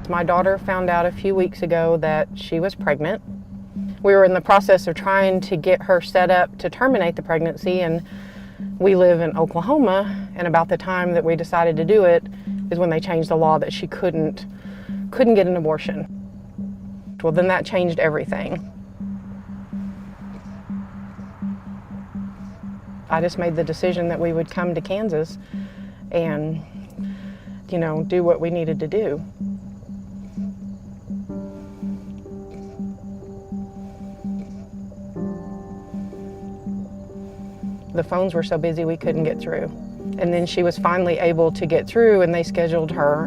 My daughter found out a few weeks ago that she was pregnant. We were in the process of trying to get her set up to terminate the pregnancy, and we live in Oklahoma, and about the time that we decided to do it is when they changed the law that she couldn't get an abortion. Well, then that changed everything. I just made the decision that we would come to Kansas and, do what we needed to do. The phones were so busy we couldn't get through. And then she was finally able to get through, and they scheduled her.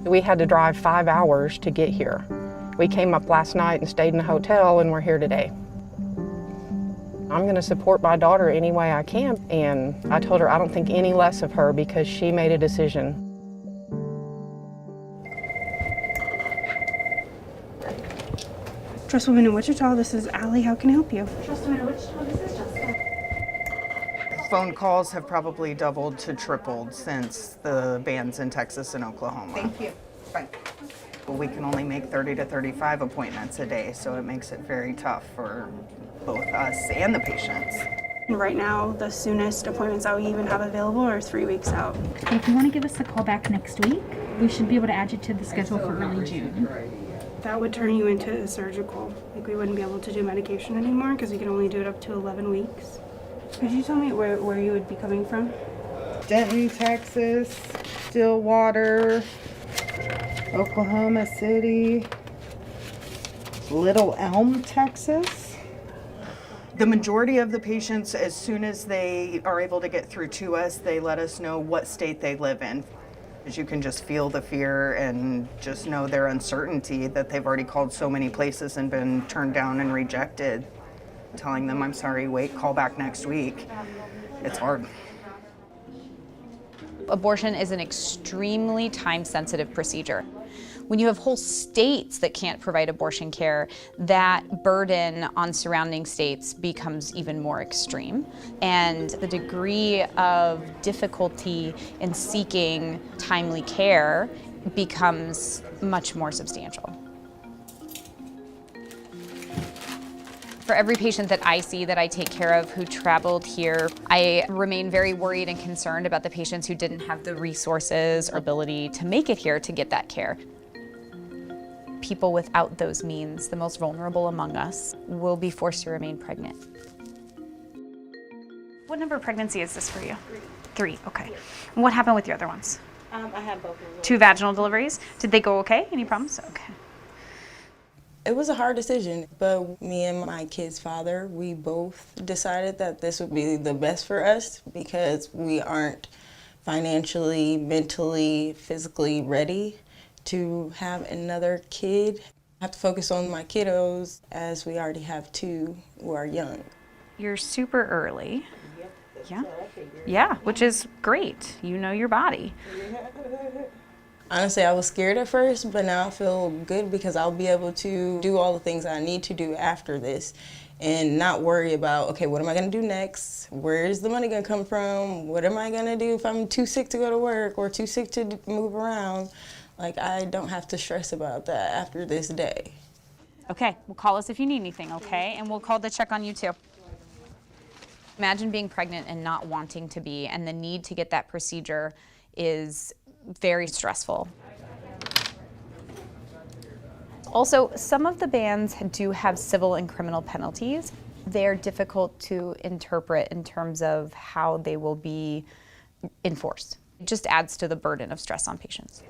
We had to drive 5 hours to get here. We came up last night and stayed in a hotel, and we're here today. I'm going to support my daughter any way I can, and I told her I don't think any less of her because she made a decision. Trust Women in Wichita, this is Allie. How can I help you? Trust Women in Wichita, this is Jessica. Phone calls have probably doubled to tripled since the bans in Texas and Oklahoma. Thank you. Bye. We can only make 30 to 35 appointments a day, so it makes it very tough for both us and the patients. Right now, the soonest appointments that we even have available are 3 weeks out. If you want to give us a call back next week, we should be able to add you to the schedule for early June. That would turn you into a surgical. Like, we wouldn't be able to do medication anymore because we can only do it up to 11 weeks. Could you tell me where you would be coming from? Denton, Texas, Stillwater, Oklahoma City, Little Elm, Texas. The majority of the patients, as soon as they are able to get through to us, they let us know what state they live in. As you can just feel the fear and just know their uncertainty that they've already called so many places and been turned down and rejected. Telling them, I'm sorry, wait, call back next week. It's hard. Abortion is an extremely time-sensitive procedure. When you have whole states that can't provide abortion care, that burden on surrounding states becomes even more extreme. And the degree of difficulty in seeking timely care becomes much more substantial. For every patient that I see that I take care of who traveled here, I remain very worried and concerned about the patients who didn't have the resources or ability to make it here to get that care. People without those means, the most vulnerable among us, will be forced to remain pregnant. What number of pregnancy is this for you? Three, okay. And what happened with your other ones? I had both of them. 2 vaginal deliveries. Did they go okay? Any problems? Okay. It was a hard decision, but me and my kid's father, we both decided that this would be the best for us because we aren't financially, mentally, physically ready to have another kid. I have to focus on my kiddos as we already have 2 who are young. You're super early. Yeah. Yeah, which is great. You know your body. Honestly, I was scared at first, but now I feel good because I'll be able to do all the things I need to do after this and not worry about, okay, what am I gonna do next? Where is the money gonna come from? What am I gonna do if I'm too sick to go to work or too sick to move around? Like, I don't have to stress about that after this day. Okay, well, call us if you need anything, okay? And we'll call to check on you too. Imagine being pregnant and not wanting to be, and the need to get that procedure is very stressful. Also, some of the bans do have civil and criminal penalties. They're difficult to interpret in terms of how they will be enforced. It just adds to the burden of stress on patients.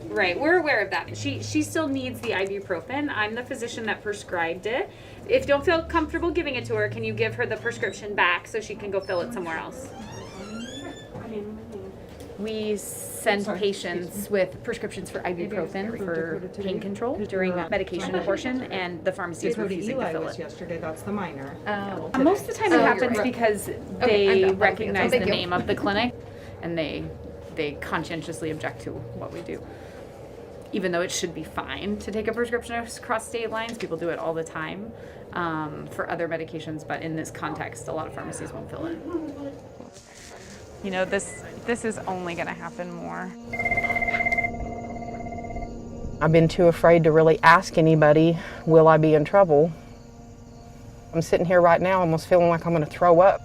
Right, we're aware of that. She still needs the ibuprofen. I'm the physician that prescribed it. If you don't feel comfortable giving it to her, can you give her the prescription back so she can go fill it somewhere else? We send patients with prescriptions for ibuprofen for pain control during medication abortion, and the pharmacy is refusing to fill it. Yesterday, that's the minor. Most of the time it happens because they recognize the name of the clinic, and they conscientiously object to what we do. Even though it should be fine to take a prescription across state lines, people do it all the time for other medications, but in this context, a lot of pharmacies won't fill it. You know, this is only going to happen more. I've been too afraid to really ask anybody, will I be in trouble? I'm sitting here right now almost feeling like I'm going to throw up.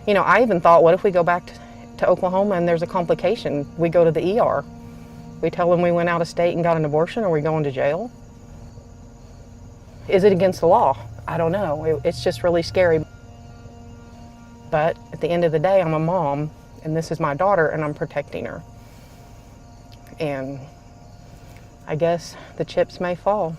You know, I even thought, what if we go back to Oklahoma and there's a complication? We go to the ER. We tell them we went out of state and got an abortion. Are we going to jail? Is it against the law? I don't know. It's just really scary. But at the end of the day, I'm a mom, and this is my daughter, and I'm protecting her. And I guess the chips may fall.